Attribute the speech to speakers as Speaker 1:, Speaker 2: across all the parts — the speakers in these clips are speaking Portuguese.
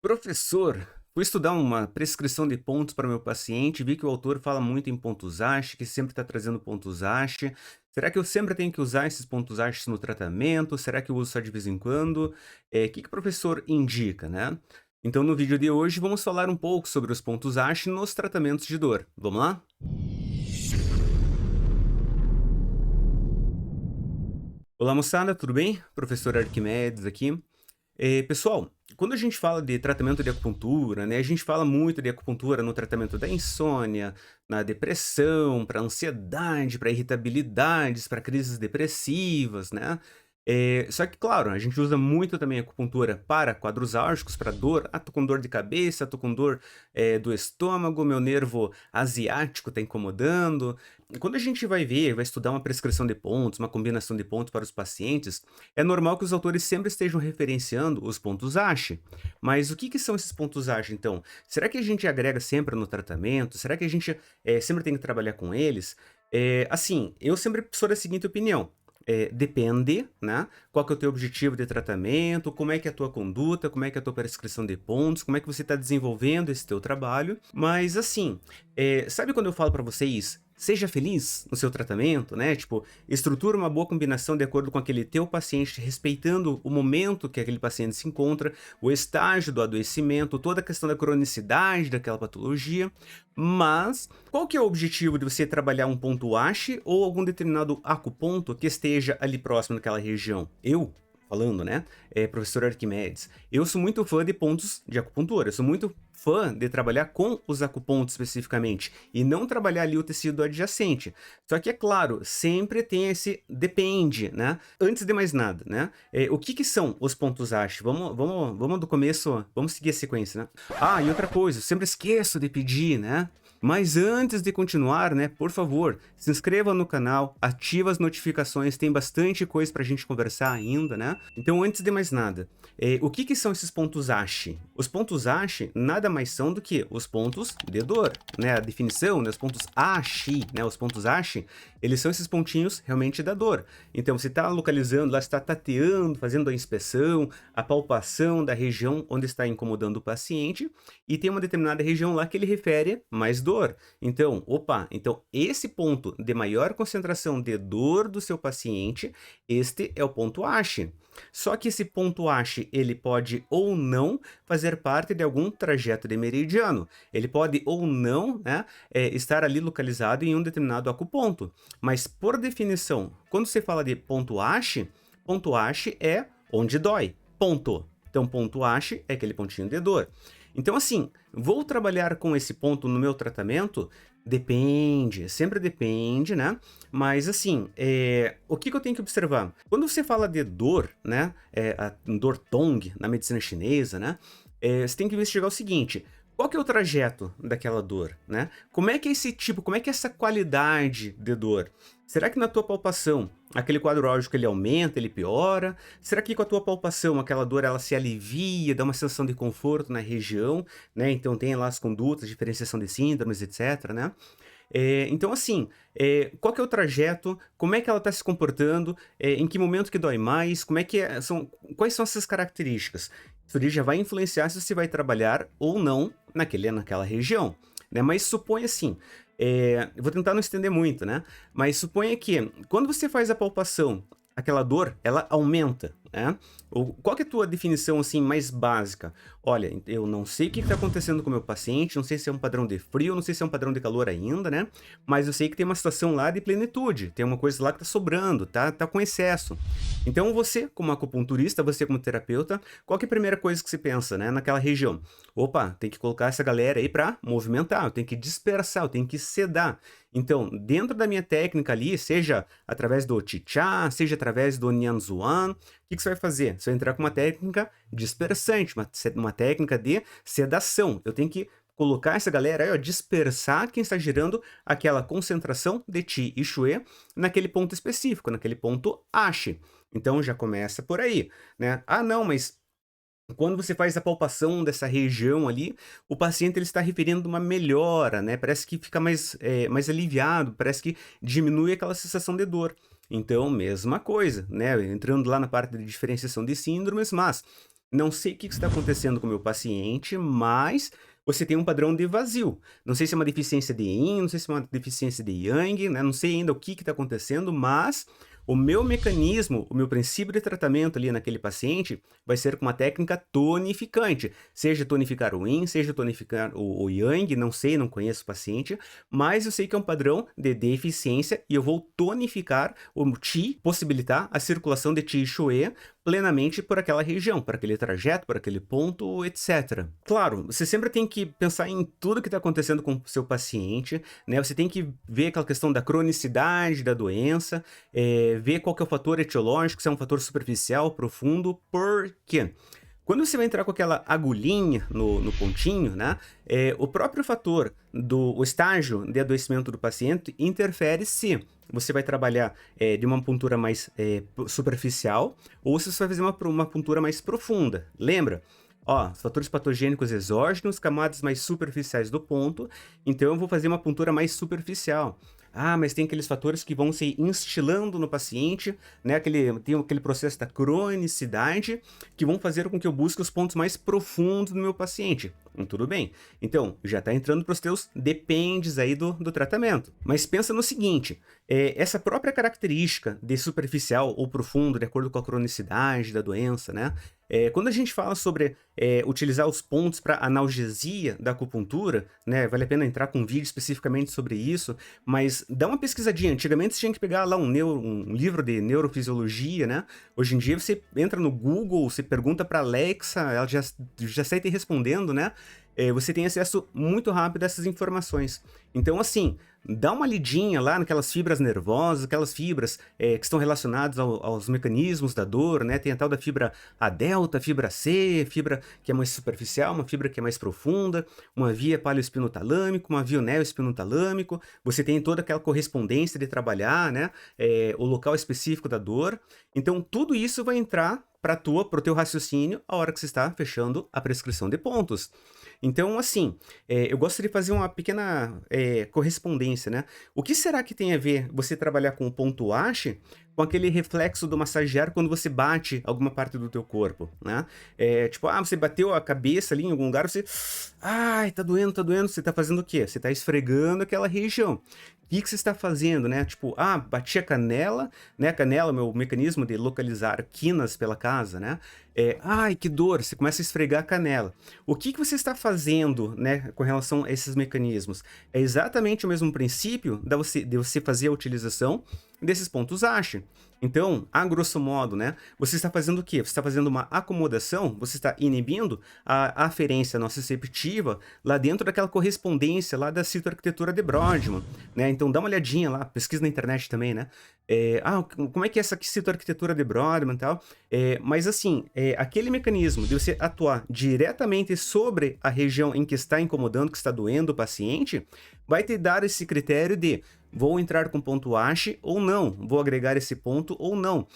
Speaker 1: Professor, fui estudar uma prescrição de pontos para meu paciente, vi que o autor fala muito em pontos ASH, que sempre está trazendo pontos ASH. Será que eu sempre tenho que usar esses pontos ASH no tratamento? Será que eu uso só de vez em quando? O que o professor indica, né? Então, no vídeo de hoje, vamos falar um pouco sobre os pontos ASH nos tratamentos de dor. Vamos lá? Olá, moçada, tudo bem? Professor Arquimedes aqui. Pessoal, quando a gente fala de tratamento de acupuntura, né, a gente fala muito de acupuntura no tratamento da insônia, na depressão, para ansiedade, para irritabilidades, para crises depressivas, né? Só que, claro, a gente usa muito também a acupuntura para quadros álgicos, para dor. Ah, tô com dor de cabeça, tô com dor do estômago, meu nervo asiático está incomodando. Quando a gente vai ver, vai estudar uma prescrição de pontos, uma combinação de pontos para os pacientes, é normal que os autores sempre estejam referenciando os pontos ASH. Mas o que são esses pontos ASH, então? Será que a gente agrega sempre no tratamento? Será que a gente sempre tem que trabalhar com eles? Assim, eu sempre sou da seguinte opinião. Depende, né? Qual que é o teu objetivo de tratamento, como é que é a tua conduta, como é que é a tua prescrição de pontos, como é que você está desenvolvendo esse teu trabalho. Mas assim, sabe quando eu falo para vocês, seja feliz no seu tratamento, né? Tipo, estrutura uma boa combinação de acordo com aquele teu paciente, respeitando o momento que aquele paciente se encontra, o estágio do adoecimento, toda a questão da cronicidade daquela patologia. Mas qual que é o objetivo de você trabalhar um ponto ASH ou algum determinado acuponto que esteja ali próximo naquela região? Eu, falando, né, professor Arquimedes, eu sou muito fã de pontos de acupuntura, eu sou muito fã de trabalhar com os acupontos especificamente e não trabalhar ali o tecido adjacente. Só que é claro, sempre tem esse depende, né? Antes de mais nada, né? O que são os pontos ASH? Vamos do começo, vamos seguir a sequência, né? Ah, e outra coisa, eu sempre esqueço de pedir, né? Mas antes de continuar, né, por favor, se inscreva no canal, ativa as notificações, tem bastante coisa pra gente conversar ainda, né? Então, antes de mais nada, o que são esses pontos ASH? Os pontos ASH nada mais são do que os pontos de dor, né? A definição, né, os pontos ASH, né, os pontos ASH, eles são esses pontinhos realmente da dor. Então, você está localizando, lá está tateando, fazendo a inspeção, a palpação da região onde está incomodando o paciente, e tem uma determinada região lá que ele refere mais dor. Então, opa, então esse ponto de maior concentração de dor do seu paciente, este é o ponto ASH. Só que esse ponto ASH, ele pode ou não fazer parte de algum trajeto de meridiano. Ele pode ou não, né, estar ali localizado em um determinado acuponto. Mas, por definição, quando você fala de ponto ASH é onde dói, ponto. Então, ponto ASH é aquele pontinho de dor. Então, assim, vou trabalhar com esse ponto no meu tratamento? Depende, sempre depende, né? Mas, assim, o que eu tenho que observar? Quando você fala de dor, né? A dor Tong na medicina chinesa, né? Você tem que investigar o seguinte: qual que é o trajeto daquela dor, né? Como é que é esse tipo, como é que é essa qualidade de dor? Será que na tua palpação aquele quadro álgico ele aumenta, ele piora? Será que com a tua palpação aquela dor ela se alivia, dá uma sensação de conforto na região, né? Então tem lá as condutas, diferenciação de síndromes, etc, né? Então assim, qual que é o trajeto, como é que ela está se comportando, em que momento que dói mais, como é que quais são essas características? Isso daí já vai influenciar se você vai trabalhar ou não naquela região, né? Mas suponha assim, eu vou tentar não estender muito, né? Mas suponha que quando você faz a palpação, aquela dor, ela aumenta, né? Qual que é a tua definição assim mais básica? Olha, eu não sei o que está acontecendo com o meu paciente, não sei se é um padrão de frio, não sei se é um padrão de calor ainda, né? Mas eu sei que tem uma situação lá de plenitude, tem uma coisa lá que está sobrando, tá com excesso. Então você, como acupunturista, você como terapeuta, qual que é a primeira coisa que você pensa, né, naquela região? Opa, tem que colocar essa galera aí para movimentar, eu tenho que dispersar, eu tenho que sedar. Então, dentro da minha técnica ali, seja através do Qiqia, seja através do Nianzuan, o que você vai fazer? Você vai entrar com uma técnica dispersante, uma técnica de sedação. Eu tenho que colocar essa galera aí, ó, dispersar quem está gerando aquela concentração de Qi e Shui naquele ponto específico, naquele ponto ASH. Então já começa por aí, né? Ah, não, mas quando você faz a palpação dessa região ali, o paciente ele está referindo uma melhora, né? Parece que fica mais aliviado, parece que diminui aquela sensação de dor. Então, mesma coisa, né? Entrando lá na parte de diferenciação de síndromes, mas não sei o que está acontecendo com o meu paciente, mas você tem um padrão de vazio. Não sei se é uma deficiência de Yin, não sei se é uma deficiência de Yang, né? Não sei ainda o que está acontecendo, mas o meu mecanismo, o meu princípio de tratamento ali naquele paciente vai ser com uma técnica tonificante. Seja tonificar o Yin, seja tonificar o Yang, não sei, não conheço o paciente, mas eu sei que é um padrão de deficiência e eu vou tonificar o Qi, possibilitar a circulação de Qi e Shui plenamente por aquela região, por aquele trajeto, por aquele ponto, etc. Claro, você sempre tem que pensar em tudo que está acontecendo com o seu paciente, né? Você tem que ver aquela questão da cronicidade da doença, ver qual que é o fator etiológico, se é um fator superficial, profundo, por quê? Quando você vai entrar com aquela agulhinha no pontinho, né, o próprio fator o estágio de adoecimento do paciente interfere se você vai trabalhar de uma puntura mais superficial ou se você vai fazer uma puntura mais profunda. Lembra? Ó, os fatores patogênicos exógenos, camadas mais superficiais do ponto, então eu vou fazer uma puntura mais superficial. Ah, mas tem aqueles fatores que vão se instilando no paciente, né? Tem aquele processo da cronicidade que vão fazer com que eu busque os pontos mais profundos do meu paciente. Tudo bem. Então, já está entrando para os teus dependes aí do tratamento. Mas pensa no seguinte, essa própria característica de superficial ou profundo, de acordo com a cronicidade da doença, né? Quando a gente fala sobre utilizar os pontos para analgesia da acupuntura, né? Vale a pena entrar com um vídeo especificamente sobre isso, mas dá uma pesquisadinha. Antigamente você tinha que pegar lá um livro de neurofisiologia, né? Hoje em dia você entra no Google, você pergunta para Alexa, ela já sai te respondendo, né? Você tem acesso muito rápido a essas informações. Então, assim, dá uma lidinha lá naquelas fibras nervosas, aquelas fibras que estão relacionadas aos mecanismos da dor, né? Tem a tal da fibra A delta, fibra C, fibra que é mais superficial, uma fibra que é mais profunda, uma via paleoespinotalâmico, uma via o neoespinotalâmico. Você tem toda aquela correspondência de trabalhar, né? O local específico da dor. Então, tudo isso vai entrar para o teu raciocínio a hora que você está fechando a prescrição de pontos. Então, assim, eu gosto de fazer uma pequena correspondência, né? O que será que tem a ver você trabalhar com o ponto Ashi com aquele reflexo do massagear quando você bate alguma parte do teu corpo, né? Tipo, você bateu a cabeça ali em algum lugar, você... Ai, tá doendo, você tá fazendo o quê? Você tá esfregando aquela região. O que você está fazendo, né? Tipo, bati a canela, né? A canela, meu mecanismo de localizar quinas pela casa, né? Ai, que dor, você começa a esfregar a canela. O que você está fazendo, né, com relação a esses mecanismos? É exatamente o mesmo princípio de você fazer a utilização desses pontos Ashi. Então, a grosso modo, né, você está fazendo o quê? Você está fazendo uma acomodação, você está inibindo a aferência nociceptiva lá dentro daquela correspondência lá da citoarquitetura de Brodmann, né? Então, dá uma olhadinha lá, pesquisa na internet também, né? Como é que é essa citoarquitetura de Brodmann e tal? Mas assim, aquele mecanismo de você atuar diretamente sobre a região em que está incomodando, que está doendo o paciente, vai te dar esse critério de vou entrar com ponto Ashi ou não, vou agregar esse ponto ou não.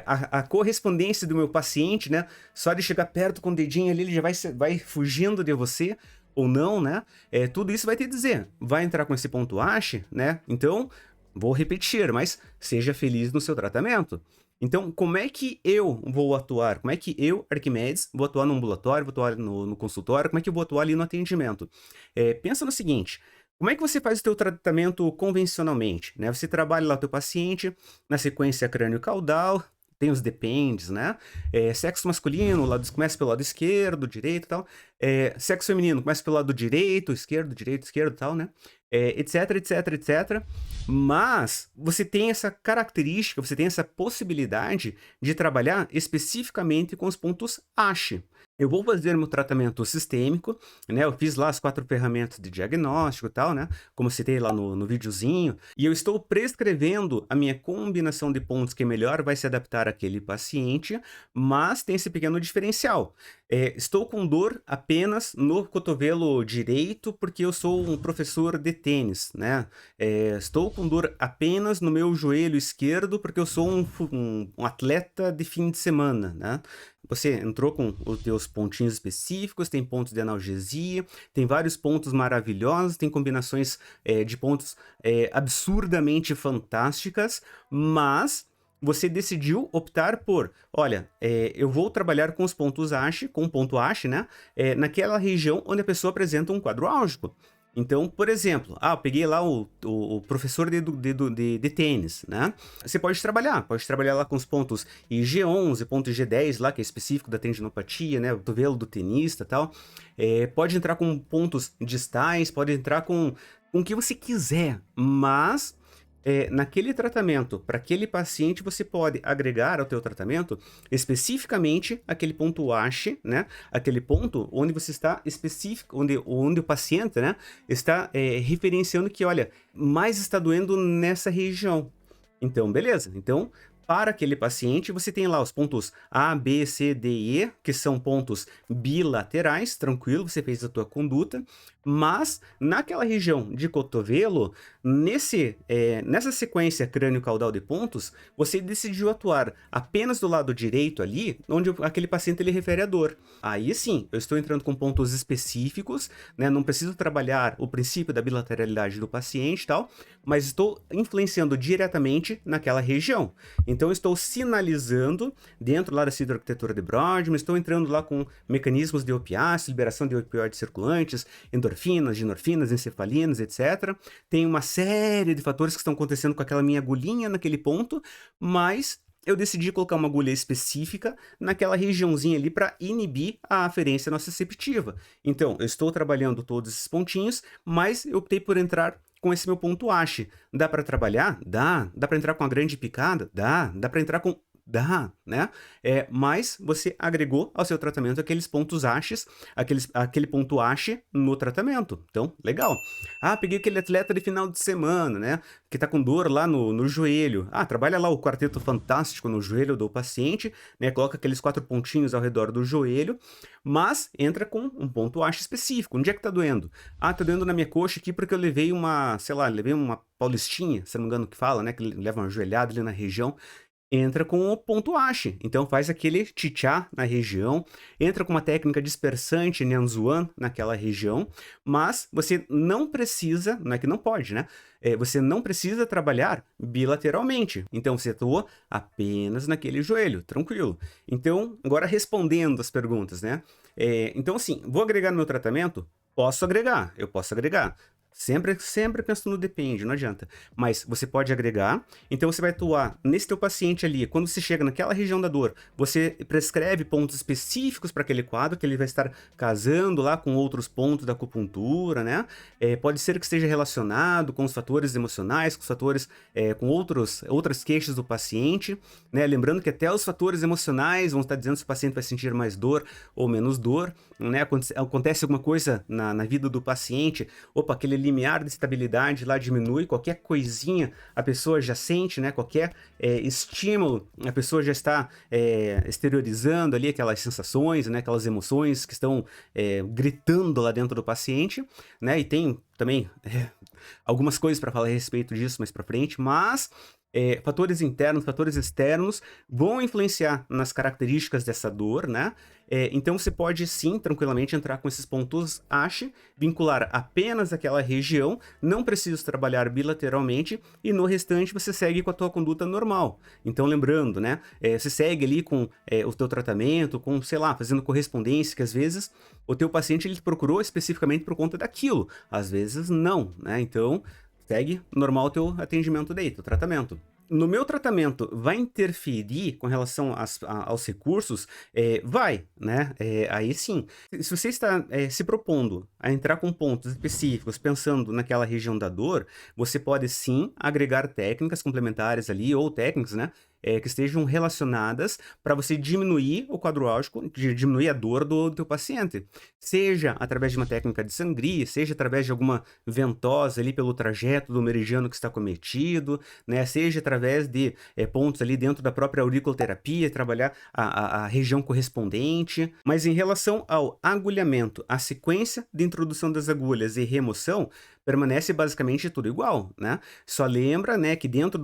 Speaker 1: A correspondência do meu paciente, né? Só de chegar perto com o dedinho ali, ele já vai fugindo de você ou não, né? Tudo isso vai te dizer, vai entrar com esse ponto Ashi, né? Então, vou repetir, mas seja feliz no seu tratamento. Então, como é que eu vou atuar? Como é que eu, Arquimedes, vou atuar no ambulatório, vou atuar no consultório? Como é que eu vou atuar ali no atendimento? Pensa no seguinte, como é que você faz o teu tratamento convencionalmente, né? Você trabalha lá o teu paciente, na sequência crânio-caudal, tem os dependes, né? Sexo masculino, começa pelo lado esquerdo, direito e tal. Sexo feminino, começa pelo lado direito, esquerdo e tal, né? Etc, etc, etc. Mas você tem essa característica, você tem essa possibilidade de trabalhar especificamente com os pontos Ashi. Eu vou fazer meu tratamento sistêmico, né? Eu fiz lá as 4 ferramentas de diagnóstico e tal, né? Como eu citei lá no videozinho. E eu estou prescrevendo a minha combinação de pontos que melhor vai se adaptar àquele paciente, mas tem esse pequeno diferencial. Estou com dor apenas no cotovelo direito porque eu sou um professor de tênis, né? Estou com dor apenas no meu joelho esquerdo porque eu sou um atleta de fim de semana, né? Você entrou com os teus pontinhos específicos, tem pontos de analgesia, tem vários pontos maravilhosos, tem combinações de pontos absurdamente fantásticas, mas você decidiu optar por, olha, eu vou trabalhar com os pontos ASH, com o ponto ASH, né, naquela região onde a pessoa apresenta um quadro álgico. Então, por exemplo, eu peguei lá o professor de tênis, né? Você pode trabalhar lá com os pontos IG11, ponto IG10 lá, que é específico da tendinopatia, né? O cotovelo do tenista e tal. Pode entrar com pontos distais, pode entrar com o que você quiser, mas naquele tratamento, para aquele paciente, você pode agregar ao teu tratamento especificamente aquele ponto ASH, né? Aquele ponto onde você está específico, onde o paciente, né, está referenciando que, olha, mais está doendo nessa região. Então, beleza. Então, para aquele paciente, você tem lá os pontos A, B, C, D e E, que são pontos bilaterais, tranquilo, você fez a tua conduta, mas naquela região de cotovelo, nessa sequência crânio-caudal de pontos, você decidiu atuar apenas do lado direito ali, onde aquele paciente ele refere a dor. Aí sim, eu estou entrando com pontos específicos, né? Não preciso trabalhar o princípio da bilateralidade do paciente e tal, mas estou influenciando diretamente naquela região. Então, eu estou sinalizando dentro lá da arquitetura de Brodmann, estou entrando lá com mecanismos de opiáceos, liberação de opioides circulantes, endorfinas, ginorfinas, encefalinas, etc. Tem uma série de fatores que estão acontecendo com aquela minha agulhinha naquele ponto, mas eu decidi colocar uma agulha específica naquela regiãozinha ali para inibir a aferência nociceptiva. Então, eu estou trabalhando todos esses pontinhos, mas eu optei por entrar com esse meu ponto ASH. Dá para trabalhar? Dá. Dá para entrar com a grande picada? Dá. Dá para entrar com... Dá, né? Mas você agregou ao seu tratamento aqueles pontos ASHs, aquele ponto ASH no tratamento. Então, legal. Peguei aquele atleta de final de semana, né? Que tá com dor lá no joelho. Trabalha lá o quarteto fantástico no joelho do paciente, né? Coloca aqueles 4 pontinhos ao redor do joelho, mas entra com um ponto ASH específico. Onde é que tá doendo? Tá doendo na minha coxa aqui porque eu levei uma paulistinha, se não me engano que fala, né? Que leva uma joelhada ali na região. Entra com o ponto ASH, então faz aquele tchá na região, entra com uma técnica dispersante Nianzuan naquela região, mas você não precisa, não é que não pode, né? Você não precisa trabalhar bilateralmente, então você atua apenas naquele joelho, tranquilo. Então, agora respondendo as perguntas, né? Então assim, vou agregar no meu tratamento? Posso agregar, eu posso agregar. Sempre penso no depende, não adianta. Mas você pode agregar, então você vai atuar nesse teu paciente ali, quando você chega naquela região da dor, você prescreve pontos específicos para aquele quadro, que ele vai estar casando lá com outros pontos da acupuntura, né? Pode ser que esteja relacionado com os fatores emocionais, com os fatores, com outras queixas do paciente, né? Lembrando que até os fatores emocionais vão estar dizendo se o paciente vai sentir mais dor ou menos dor, né? Acontece alguma coisa na vida do paciente, aquele limiar de estabilidade lá diminui, qualquer coisinha a pessoa já sente, né? Qualquer estímulo, a pessoa já está exteriorizando ali aquelas sensações, né? Aquelas emoções que estão gritando lá dentro do paciente, né? E tem também algumas coisas para falar a respeito disso mais para frente, mas fatores internos, fatores externos vão influenciar nas características dessa dor, né? Então você pode sim, tranquilamente entrar com esses pontos ASH, vincular apenas aquela região, não precisa trabalhar bilateralmente e no restante você segue com a tua conduta normal. Então lembrando, né? Você segue ali com o teu tratamento, com, sei lá, fazendo correspondência, que às vezes o teu paciente ele te procurou especificamente por conta daquilo, às vezes não, né? Então segue normal o teu atendimento daí, teu tratamento. No meu tratamento, vai interferir com relação aos recursos? Vai, né? Aí sim. Se você está se propondo a entrar com pontos específicos, pensando naquela região da dor, você pode sim agregar técnicas complementares ali, ou técnicas, né? Que estejam relacionadas para você diminuir o quadro álgico, diminuir a dor do teu paciente. Seja através de uma técnica de sangria, seja através de alguma ventosa ali pelo trajeto do meridiano que está cometido, né? Seja através de pontos ali dentro da própria auriculoterapia, trabalhar a região correspondente. Mas em relação ao agulhamento, a sequência de introdução das agulhas e remoção, permanece basicamente tudo igual, né? Só lembra, né, que dentro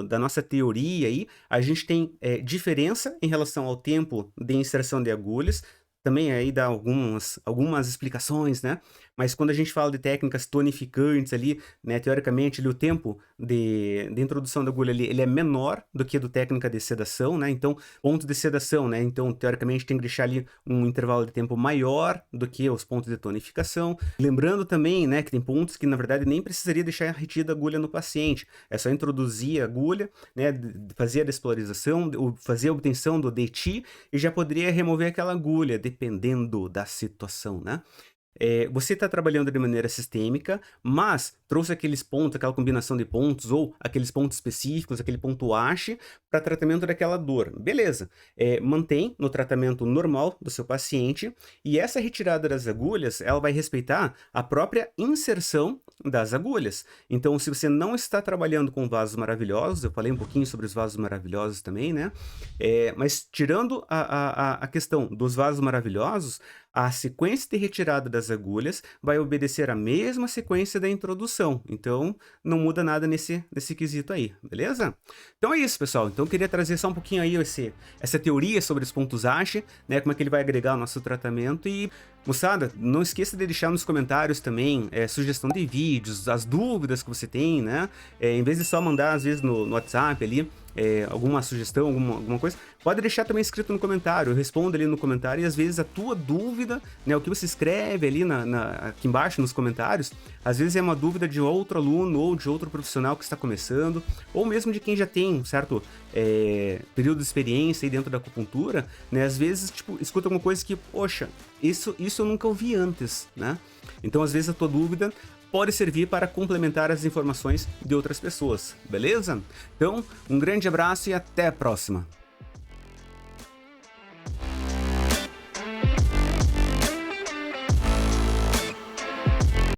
Speaker 1: da nossa teoria aí, a gente tem diferença em relação ao tempo de inserção de agulhas, também aí dar algumas explicações, né, mas quando a gente fala de técnicas tonificantes ali, né, teoricamente ali o tempo de introdução da agulha ali, ele é menor do que do técnica de sedação, né, então pontos de sedação, né, então teoricamente tem que deixar ali um intervalo de tempo maior do que os pontos de tonificação. Lembrando também, né, que tem pontos que na verdade nem precisaria deixar retida a agulha no paciente, é só introduzir a agulha, né, fazer a despolarização, fazer a obtenção do DT e já poderia remover aquela agulha, dependendo da situação, né. Você está trabalhando de maneira sistêmica, mas trouxe aqueles pontos, aquela combinação de pontos ou aqueles pontos específicos, aquele ponto haste para tratamento daquela dor. Beleza, mantém no tratamento normal do seu paciente e essa retirada das agulhas, ela vai respeitar a própria inserção das agulhas. Então, se você não está trabalhando com vasos maravilhosos, eu falei um pouquinho sobre os vasos maravilhosos também, né? Mas tirando a questão dos vasos maravilhosos, a sequência de retirada das agulhas vai obedecer a mesma sequência da introdução, então não muda nada nesse quesito aí, beleza? Então é isso, pessoal. Então eu queria trazer só um pouquinho aí essa teoria sobre os pontos ASHE, né, como é que ele vai agregar ao nosso tratamento e, moçada, não esqueça de deixar nos comentários também sugestão de vídeos, as dúvidas que você tem, né? Em vez de só mandar, às vezes, no WhatsApp ali, alguma sugestão, alguma coisa, pode deixar também escrito no comentário, eu respondo ali no comentário e às vezes a tua dúvida, né, o que você escreve ali aqui embaixo nos comentários, às vezes é uma dúvida de outro aluno ou de outro profissional que está começando, ou mesmo de quem já tem um certo período de experiência aí dentro da acupuntura, né, às vezes, tipo, escuta alguma coisa que, poxa, isso eu nunca ouvi antes, né? Então, às vezes a tua dúvida pode servir para complementar as informações de outras pessoas, beleza? Então, um grande abraço e até a próxima!